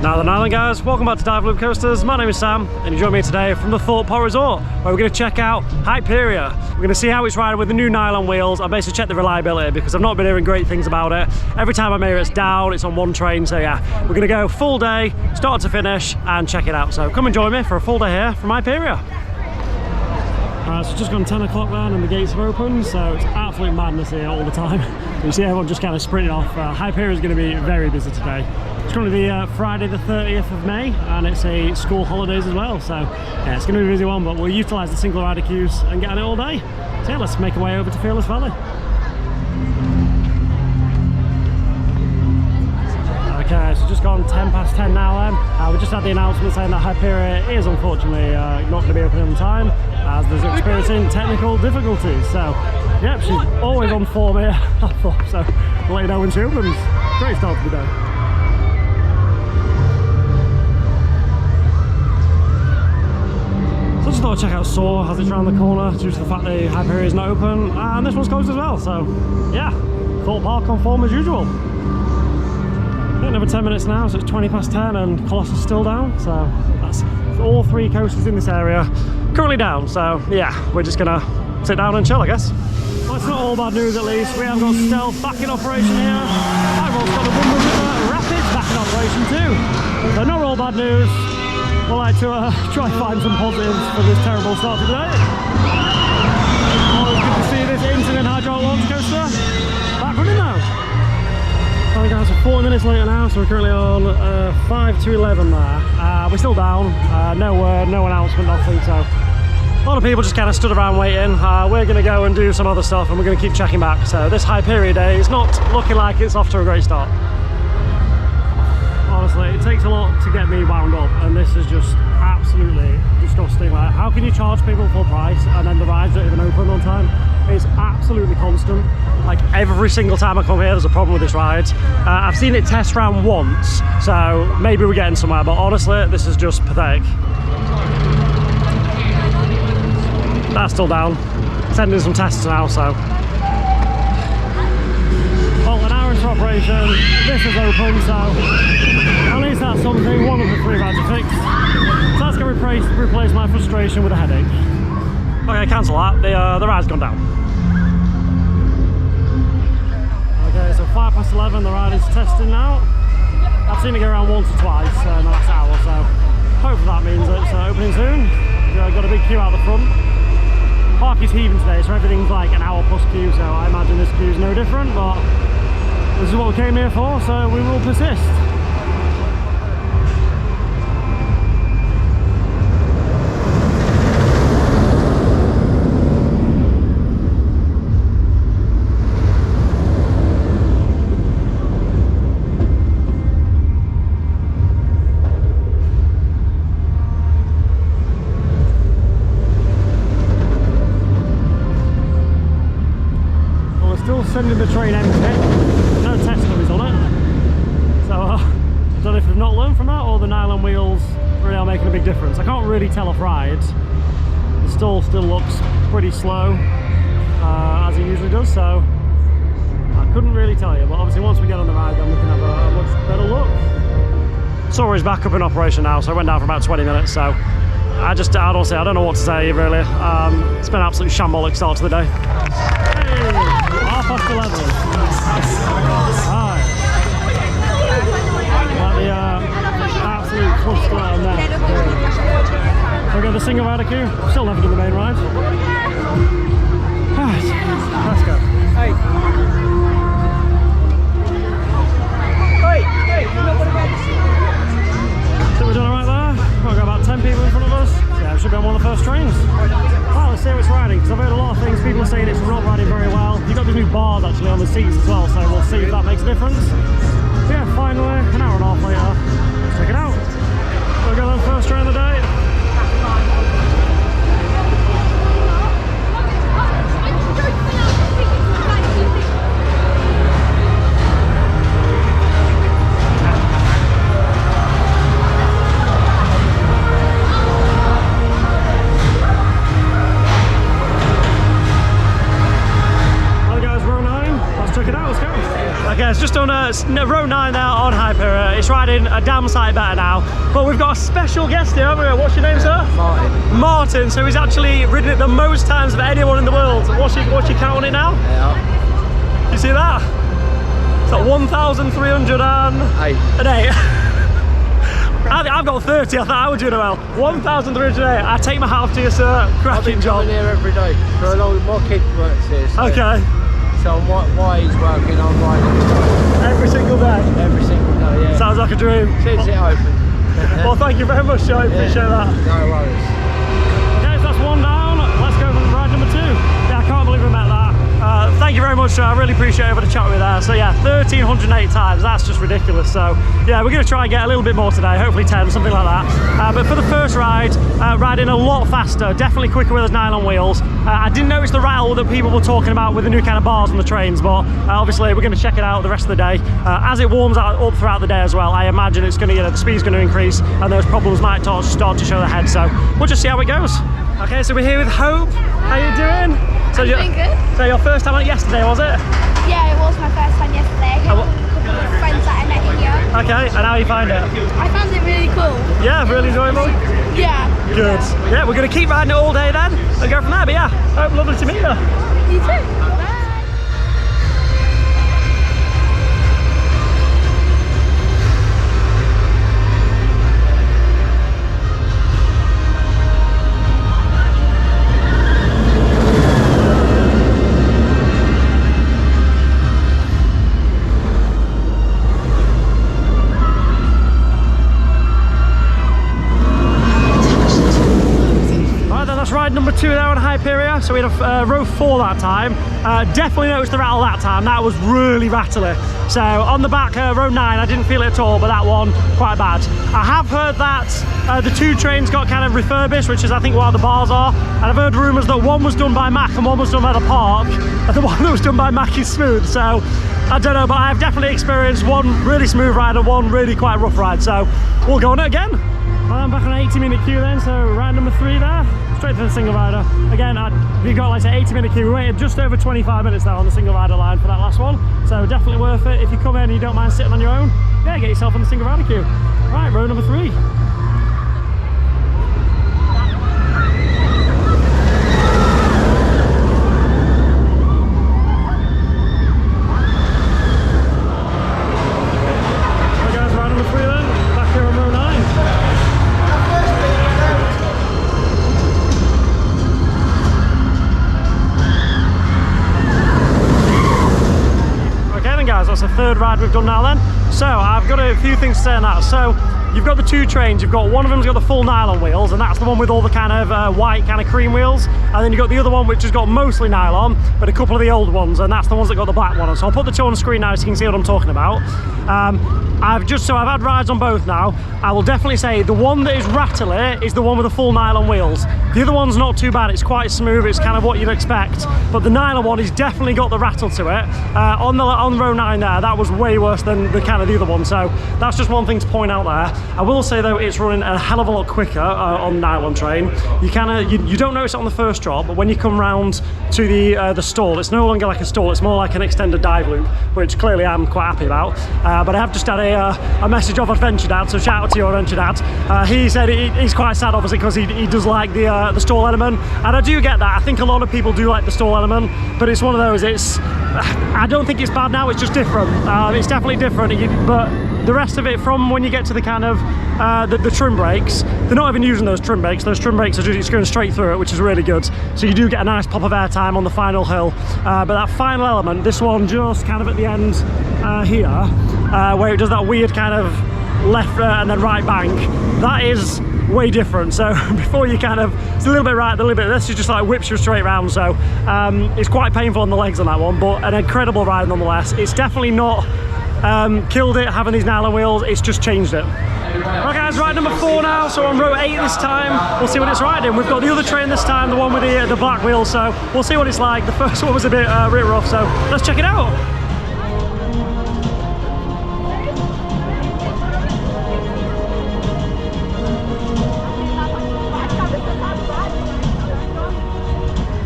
Northern Ireland guys, welcome back to Dive Loop Coasters. My name is Sam and you join me today from the Thorpe Park Resort where we're going to check out Hyperia. We're going to see how it's riding with the new nylon wheels. I basically checked the reliability because I've not been hearing great things about it. Every time I'm here it's down, it's on one train, so yeah. We're going to go full day, start to finish and check it out. So come and join me for a full day here from Hyperia. Alright, so it's just gone 10 o'clock then and the gates have opened, so it's absolute madness here all the time. You see everyone just kind of sprinting off. Hyperia is going to be very busy today. It's going to be Friday the 30th of May and it's a school holidays as well, so yeah, it's going to be a busy one, but we'll utilise the single rider queues and get on it all day. So yeah, let's make our way over to Fearless Valley. Okay, so just gone 10 past 10 now then. We just had the announcement saying that Hyperia is unfortunately not going to be open on time as there's experiencing technical difficulties. So yeah, she's always on form here, so we'll let you know when she opens. Great start to the day. I just thought I'd check out Soar as it's around the corner due to the fact that Hyperia is not open and this one's closed as well, so yeah, Thorpe Park on form as usual. Another 10 minutes now, so it's 20 past 10 and Colossus is still down, so that's all three coasters in this area currently down, so yeah, we're just gonna sit down and chill I guess. Well, it's not all bad news at least. We have got Stealth back in operation here. I've also got the Wumble River Rapids back in operation too, so not all bad news. We'll like to try and find some positives for this terrible start to the day. Always good to see this Intamin hydraulic launch coaster back running now. Alright guys, we're 40 minutes later now, so we're currently on 5 to 11 there. We're still down, no word, no announcement, nothing, so a lot of people just kind of stood around waiting. We're going to go and do some other stuff and we're going to keep checking back. So this Hyperia day is not looking like it's off to a great start. Honestly, it takes a lot to get me wound up and this is just absolutely disgusting. Like, how can you charge people full price and then the rides don't even open on time? It's absolutely constant. Like every single time I come here there's a problem with this ride. I've seen it test round once, so maybe we're getting somewhere, but honestly this is just pathetic. That's still down. Sending some tests now, so well, an hour into operation, this is open, so at least that's something. One of the three rides are fixed, so that's going to replace my frustration with a headache. Okay, cancel that, the ride's gone down. Okay, so 5 past 11, the ride is testing now. I've seen it go around once or twice in the last hour, so hopefully that means it's opening soon. We've got a big queue out the front. Park is heaving today, so everything's like an hour plus queue, so I imagine this queue is no different, but this is what we came here for, so we will persist. Sending the train empty, no test dummies on it, so I don't know if we've not learned from that or the nylon wheels really are making a big difference. I can't really tell off rides. The stall still looks pretty slow as it usually does, so I couldn't really tell you, but obviously once we get on the ride then we can have a much better look. Soar is back up in operation now, so I went down for about 20 minutes, so I don't know what to say really. It's been an absolute shambolic start to the day. Hey! Past 11. Alright. Like the absolute cluster on there. So we got the single rider queue. Still never done the main ride. Alright, let's go. Hey. So we're doing alright there. We've got about 10 people in front of us. Yeah, we should be on one of the first trains. Well, let's see how it's riding, because I've heard a lot of things. People are saying it's not riding very well. You've got these new bars actually on the seats as well, so we'll see if that makes a difference. So yeah, finally, an hour and a half later, let's check it out. We'll go on the first train of the day. Okay, it's just done row 9 there on Hyperia. It's riding a damn sight better now. But we've got a special guest here, haven't we? What's your name, sir? Martin. Martin. So he's actually ridden it the most times of anyone in the world. What's your count on it now? Yeah. You see that? It's like 1,308. I've got 30, I thought I would do well. 1,308. I take my hat off to you, sir. Cracking job. I've been here every day. For a long, my kid works here. So, okay. So why he's working, I'm riding. Every single day? Every single day, yeah. Sounds like a dream. Keeps it open. Well, thank you very much, Joe. Appreciate that. No worries. Okay, so that's one down. Let's go for ride number 2. Yeah, I can't believe we met that. Thank you very much, I really appreciate it for the chat with you there. So yeah, 1,308 times, that's just ridiculous. So yeah, we're going to try and get a little bit more today, hopefully 10, something like that. But for the first ride, riding a lot faster, definitely quicker with those nylon wheels. I didn't notice the rattle that people were talking about with the new kind of bars on the trains, but obviously we're going to check it out the rest of the day. As it warms up throughout the day as well, I imagine it's going to, the speed's going to increase and those problems might start to show their head. So we'll just see how it goes. Okay, so we're here with Hope. How you doing? So doing good. So your first time on it yesterday, was it? Yeah, it was my first time yesterday. I came with a couple of friends that I met here. Okay, and how you find it? I found it really cool. Yeah, really enjoyable? Yeah. Good. Yeah, we're going to keep riding it all day then and go from there. But yeah, Hope, lovely to meet you. You too. Bye. Ride number 2 there on Hyperia, so we had a row 4 that time. Definitely noticed the rattle that time, that was really rattly. So on the back, row 9, I didn't feel it at all, but that one, quite bad. I have heard that the 2 trains got kind of refurbished, which is I think where the bars are, and I've heard rumours that one was done by Mack and one was done by the Park, and the one that was done by Mack is smooth, so I don't know, but I've definitely experienced one really smooth ride and one really quite rough ride, so we'll go on it again. I'm back on an 80-minute queue then, so ride number 3 there, straight to the single rider. Again, we got like an 80-minute queue. We waited just over 25 minutes there on the single rider line for that last one, so definitely worth it. If you come in and you don't mind sitting on your own, yeah, get yourself on the single rider queue. Right, row number 3. That's the 3rd ride we've done now then. So I've got a few things to say on that. So you've got the 2 trains, you've got one of them's got the full nylon wheels, and that's the one with all the kind of white kind of cream wheels, and then you've got the other one which has got mostly nylon but a couple of the old ones, and that's the ones that got the black one on. So I'll put the 2 on the screen now so you can see what I'm talking about. I've had rides on both now. I will definitely say the one that is rattly is the one with the full nylon wheels. The other one's not too bad, it's quite smooth, it's kind of what you'd expect, but the nylon one has definitely got the rattle to it. On row 9 there, that was way worse than the kind of the other one, so that's just one thing to point out there. I will say though, it's running a hell of a lot quicker on the nylon train. You don't notice it on the first drop, but when you come round to the stall, it's no longer like a stall, it's more like an extended dive loop, which clearly I'm quite happy about. But I have just had a message of Adventure Dad, so shout out to your Adventure Dad. He said he's quite sad obviously because he does like the stall element, and I do get that. I think a lot of people do like the stall element, but it's one of those, I don't think it's bad now, it's just different. It's definitely different, but the rest of it, from when you get to the kind of the trim brakes, they're not even using those trim brakes. Those trim brakes are just going straight through it, which is really good. So you do get a nice pop of air time on the final hill. But that final element, this one just kind of at the end here, where it does that weird kind of left and then right bank, that is way different. So before you kind of, it's a little bit right, a little bit this, is just like whips you straight round. So it's quite painful on the legs on that one, but an incredible ride nonetheless. It's definitely not killed it having these nylon wheels, it's just changed it. Right guys, ride number 4 now, so on row 8 this time. We'll see what it's riding. We've got the other train this time, the one with the black wheels, so we'll see what it's like. The first one was a bit rough, so let's check it out.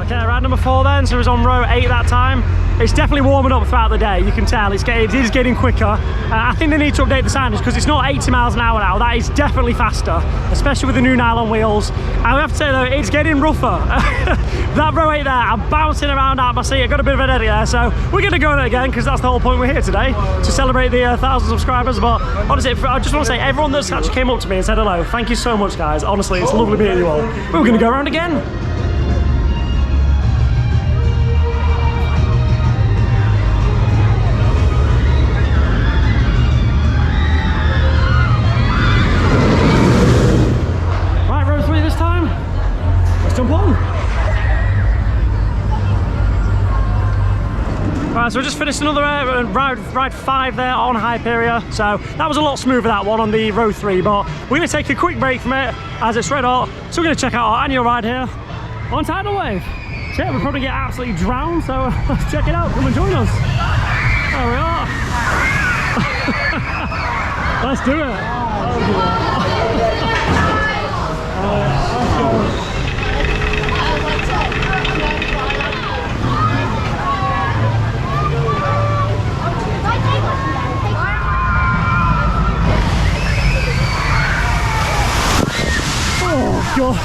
Okay, ride number 4 then, so it was on row 8 that time. it's definitely warming up throughout the day. You can tell it is getting quicker. I think they need to update the signage because it's not 80 miles an hour now. That is definitely faster, especially with the new nylon wheels. I have to say though, it's getting rougher. That row 8 there, I'm bouncing around out my seat. I got a bit of an edit there, so we're going to go on it again because that's the whole point we're here today, to celebrate the 1,000 subscribers. But honestly, I just want to say, everyone that's actually came up to me and said hello, thank you so much, guys. Honestly, it's lovely meeting you all. We're going to go around again. Right, row 3 this time. Let's jump on. Right, so we just finished another ride 5 there on Hyperia. So that was a lot smoother, that one on the row 3, but we're going to take a quick break from it as it's red hot. So we're going to check out our annual ride here on Tidal Wave. So yeah, we'll probably get absolutely drowned, so let's check it out. Come and join us. There we are. Let's do it. Let's go. God.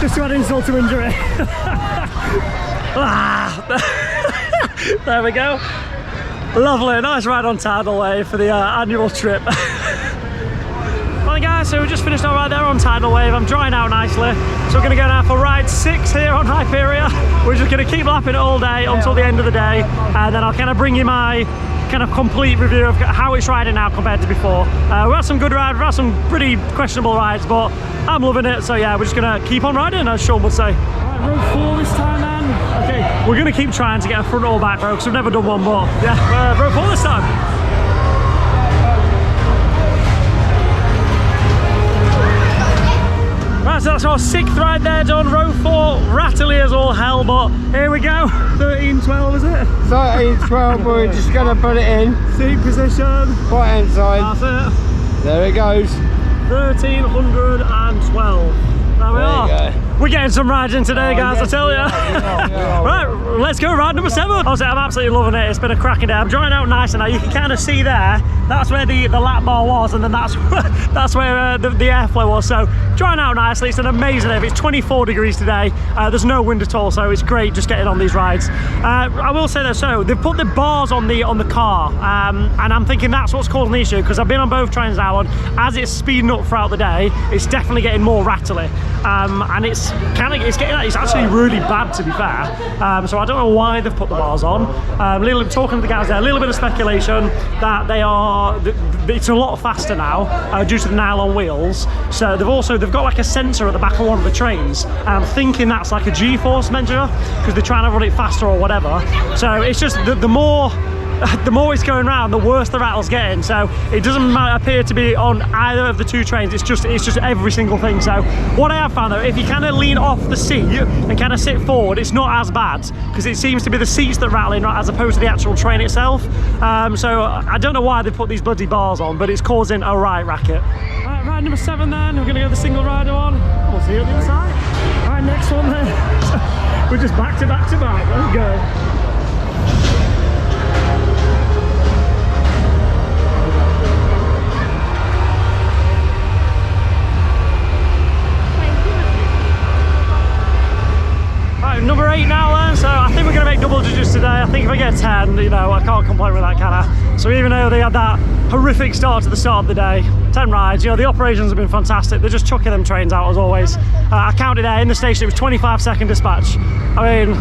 Just to add insult to injury. There we go. Lovely, nice ride on Tidal Wave for the annual trip. Well guys, so we just finished our ride there on Tidal Wave. I'm drying out nicely. So we're going to go now for ride 6 here on Hyperia. We're just going to keep lapping it all day until the end of the day. And then I'll kind of bring you my kind of complete review of how it's riding now compared to before. We've had some good rides, we've had some pretty questionable rides, but I'm loving it. So yeah, we're just gonna keep on riding, as Sean would say. Right, row 4 this time then. Okay, we're gonna keep trying to get a front or back row because we've never done one, but yeah, row 4 this time. Right, so that's our 6th ride there done, row 4, rattly as all hell, but here we go, 13-12 is it? 13-12, we're just going to put it in. Seat position. Right hand side. That's it. There it goes. 1312. There we are. We're getting some rides in today, guys, yes, I tell you. Right, let's go ride number 7. Honestly, I'm absolutely loving it. It's been a cracking day. I'm drying out nice now. You can kind of see there, that's where the lap bar was, and then that's where the airflow was. So drying out nicely. It's an amazing day. It's 24 degrees today. There's no wind at all, so it's great just getting on these rides. I will say that, so they've put the bars on the car, and I'm thinking that's what's causing the issue, because I've been on both trains now, and as it's speeding up throughout the day, it's definitely getting more rattly, and it's actually really bad, to be fair. So I don't know why they've put the bars on. Talking to the guys there, a little bit of speculation that it's a lot faster now due to the nylon wheels. So they've got like a sensor at the back of one of the trains, and I'm thinking that's like a G-force measure because they're trying to run it faster or whatever. So it's just the more it's going around, the worse the rattle's getting. So it doesn't appear to be on either of the two trains. It's just every single thing. So what I have found though, if you kind of lean off the seat and kind of sit forward, it's not as bad, because it seems to be the seats that rattling as opposed to the actual train itself. So I don't know why they put these bloody bars on, but it's causing a right racket. Right, ride number 7 then. We're gonna go the single rider one. We'll see you on the other side. All right, next one then. We're just back to back to back. Let's go. Number 8 now then, so I think we're going to make double digits today. I think if I get 10, you know, I can't complain with that, can I? So even though they had that horrific start to the start of the day, 10 rides, you know, the operations have been fantastic. They're just chucking them trains out as always. I counted there in the station, it was 25-second dispatch. I mean,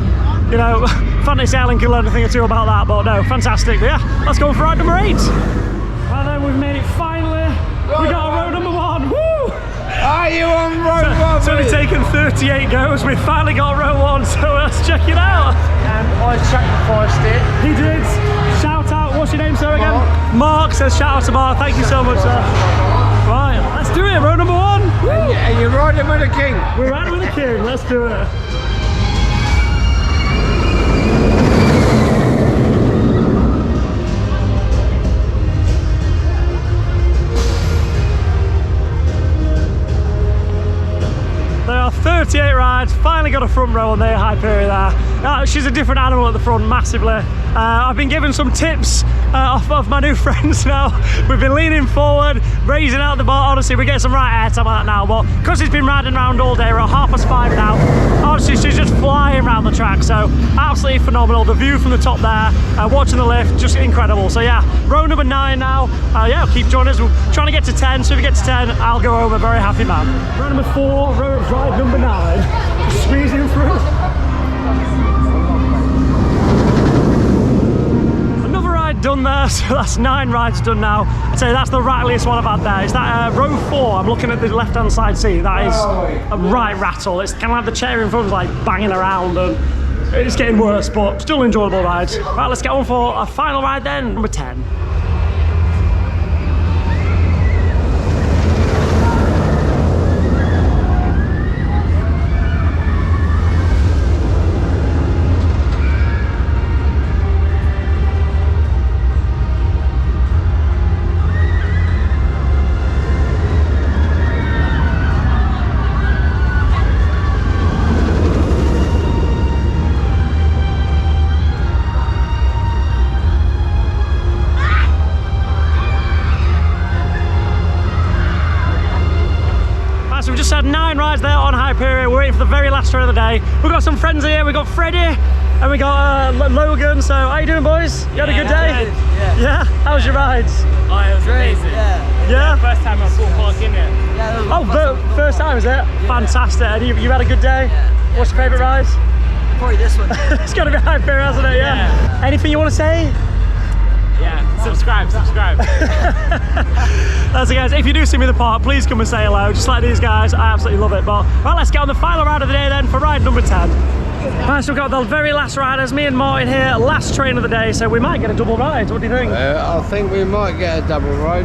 you know, Fantasy Island can learn a thing or two about that, but no, fantastic. But yeah, let's go for ride number 8. Right then, we've made it finally. We got road number 1, woo! Are you on row 1? It's only taken 38 goes. We've finally got row 1, so let's check it out. And I sacrificed it. He did. Shout out. What's your name, sir, again? Mark says shout out to Mark. Thank you so much, sir. Right, let's do it. Row number 1. And you're riding with a king. We're riding with a king. Let's do it. There are 38 rides. rides. Finally got a front row on the Hyperia there. She's a different animal at the front, massively. I've been given some tips off of my new friends now. We've been leaning forward, raising out the bar. Honestly, we get some right air time on that now, but because he's been riding around all day, we're at 5:30 now. Honestly, she's just flying around the track, so absolutely phenomenal. The view from the top there, watching the lift, just incredible. So yeah, row number 9 now. Yeah, keep joining us. We're trying to get to 10, so if we get to 10, I'll go home a very happy man. Row number 4, ride number 9. Just squeezing through. Done there, so that's 9 rides done now. I'd say that's the rattliest one I've had there. Is that row 4? I'm looking at the left hand side seat. That is a right rattle. It's kind of like the chair in front is like banging around, and it's getting worse, but still enjoyable rides. Right, let's get on for a final ride then, number 10. We've just had 9 rides there on Hyperia. We're waiting for the very last train of the day. We've got some friends here. We've got Freddie and we got Logan. So how you doing, boys? You had a good day? Yeah. How was your rides? Oh, it was amazing. Yeah. First time I Thorpe Park in here. Oh, first time is it? Yeah. Fantastic. And you had a good day? Yeah. What's your favourite ride? Probably this one. It's got to be Hyperia, hasn't it? Yeah. Anything you want to say? Yeah, subscribe. That's it, guys. If you do see me in the park, please come and say hello. Just like these guys, I absolutely love it. But right, let's get on the final ride of the day then for ride number 10. Right, so we've got the very last riders, me and Martin here, last train of the day, so we might get a double ride. What do you think? I think we might get a double ride.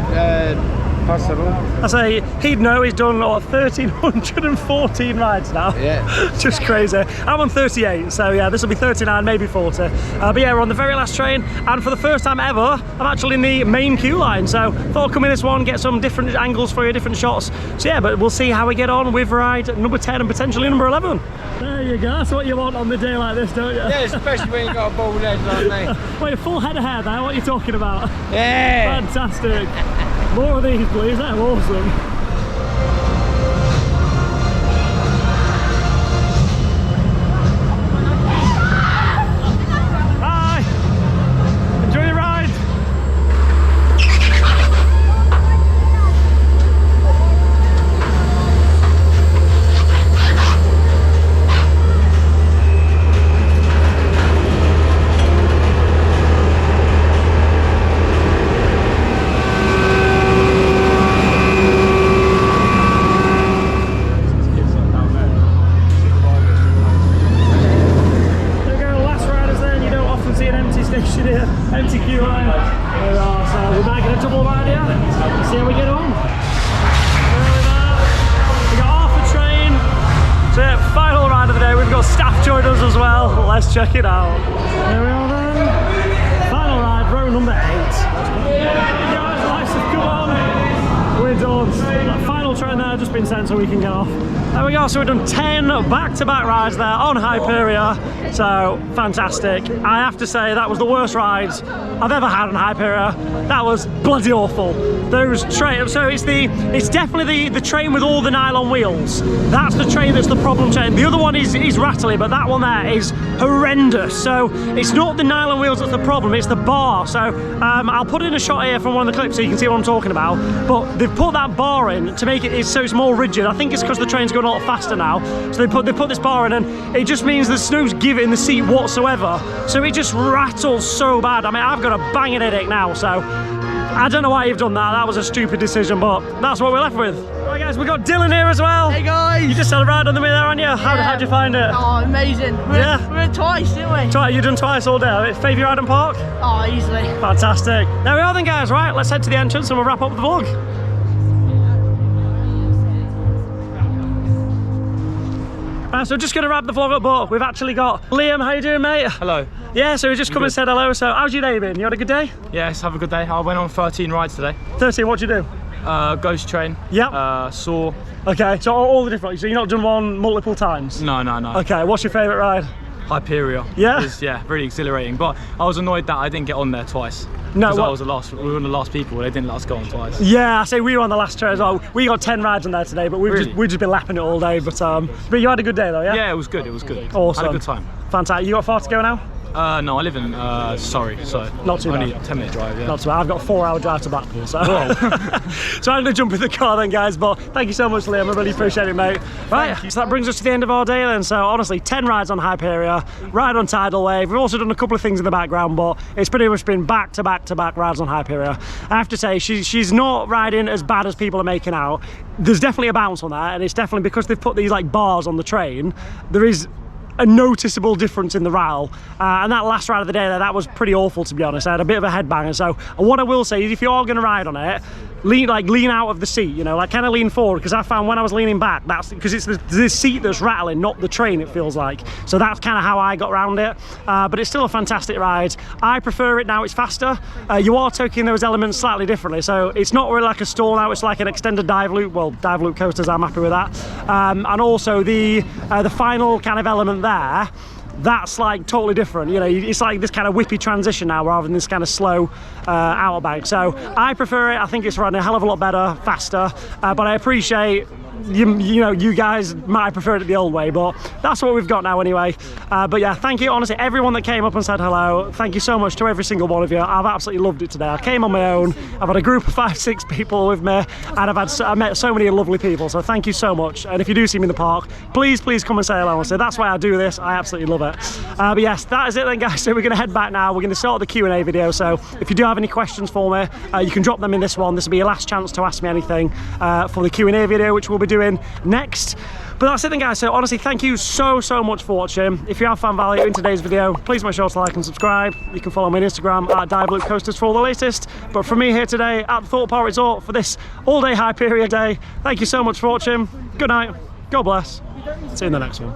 Possible. I say he'd know. He's done 1,314 rides now. Yeah. Just crazy. I'm on 38, so yeah, this will be 39, maybe 40. But yeah, we're on the very last train, and for the first time ever, I'm actually in the main queue line. So thought I'd come in this one, get some different angles for you, different shots. So yeah, but we'll see how we get on with ride number 10 and potentially number 11. There you go. That's what you want on the day like this, don't you? Yeah, especially when you've got a bald head like me. Wait, a full head of hair there. What are you talking about? Yeah. Fantastic. More of these, please. They're awesome. Bye. Enjoy your ride. Empty queue line. There we are, so we might get a double ride here. Let's see how we get on. We got half the train. So yeah, final ride of the day. We've got staff joining us as well. Let's check it out. There we are then. Final ride, row number 8. Guys, lights have come on. We're done. That final train there just been sent so we can get off. There we go, so we've done 10 back-to-back rides there on Hyperia, so fantastic. I have to say that was the worst rides I've ever had on Hyperia. That was bloody awful. Those trains, so it's definitely the train with all the nylon wheels. That's the train that's the problem train. The other one is rattly, but that one there is horrendous. So it's not the nylon wheels that's the problem, it's the bar. So I'll put in a shot here from one of the clips so you can see what I'm talking about. But they've put that bar in to make it so it's more rigid. I think it's because the train's going a lot faster now, so they put this bar in, and it just means there's no give it in the seat whatsoever, so it just rattles so bad. I mean, I've got a banging headache now, so I don't know why you've done that. That was a stupid decision, but that's what we're left with. Right guys, we've got Dylan here as well. Hey guys! You just had a ride on the way there, haven't you? How'd you find it? Oh, amazing. We went twice, didn't we? You've done twice all day. Favourite ride in park? Oh, easily. Fantastic. There we are then guys, right, let's head to the entrance and we'll wrap up the vlog. So just going to wrap the vlog up, but we've actually got Liam. How you doing, mate? Hello. Yeah, so we just come and said hello. So how's your day been? You had a good day? Yes, have a good day. I went on 13 rides today. 13, what'd you do? Ghost Train. Yep. Saw. Okay, so all the different. So you've not done one multiple times? No. Okay, what's your favourite ride? Hyperia. Yeah? It was, really exhilarating. But I was annoyed that I didn't get on there twice. No, because I was the last. We were one of the last people. They didn't let us go on twice. Yeah, I say we were on the last train as well. We got 10 rides on there today, but we've just been lapping it all day. But you had a good day though, yeah? Yeah, it was good. It was good. Awesome. Had a good time. Fantastic. You got far to go now? No, I live in Surrey, so not too only bad. 10-minute drive. Yeah. Not too bad. I've got a 4-hour drive to Blackpool, so. So I'm going to jump in the car then, guys. But thank you so much, Liam. I really appreciate it, mate. Right, so that brings us to the end of our day then. So honestly, 10 rides on Hyperia, ride on Tidal Wave. We've also done a couple of things in the background, but it's pretty much been back to back to back rides on Hyperia. I have to say, she's not riding as bad as people are making out. There's definitely a bounce on that, and it's definitely because they've put these like bars on the train. There is a noticeable difference in the rattle, and that last ride of the day there, that was pretty awful, to be honest. I had a bit of a headbanger. So what I will say is, if you are going to ride on it, lean out of the seat, you know, like kind of lean forward, because I found when I was leaning back, that's because it's the seat that's rattling, not the train, it feels like. So that's kind of how I got around it, but it's still a fantastic ride. I prefer it now, it's faster. You are taking those elements slightly differently, so it's not really like a stall now, it's like an extended dive loop. Well, dive loop coasters, I'm happy with that. And also the final kind of element there, that's like totally different, you know. It's like this kind of whippy transition now rather than this kind of slow outer bank. So I prefer it. I think it's running a hell of a lot better, faster, but I appreciate you guys might prefer it the old way, but that's what we've got now anyway. But yeah, thank you honestly everyone that came up and said hello. Thank you so much to every single one of you. I've absolutely loved it today. I came on my own, I've had a group of 5-6 people with me, and I met so many lovely people, so thank you so much. And if you do see me in the park, please come and say hello. And say that's why I do this. I absolutely love it. But yes, that is it then, guys. So we're going to head back now. We're going to start the Q&A video, so if you do have any questions for me, you can drop them in this one. This will be your last chance to ask me anything for the Q&A video, which we'll be doing next. But that's it then, guys. So honestly, thank you so much for watching. If you have found value in today's video, please make sure to like and subscribe. You can follow me on Instagram at Dive Loop Coasters for all the latest. But from me here today at the Thorpe Park Resort for this all-day Hyperia day, thank you so much for watching. Good night, God bless, see you in the next one.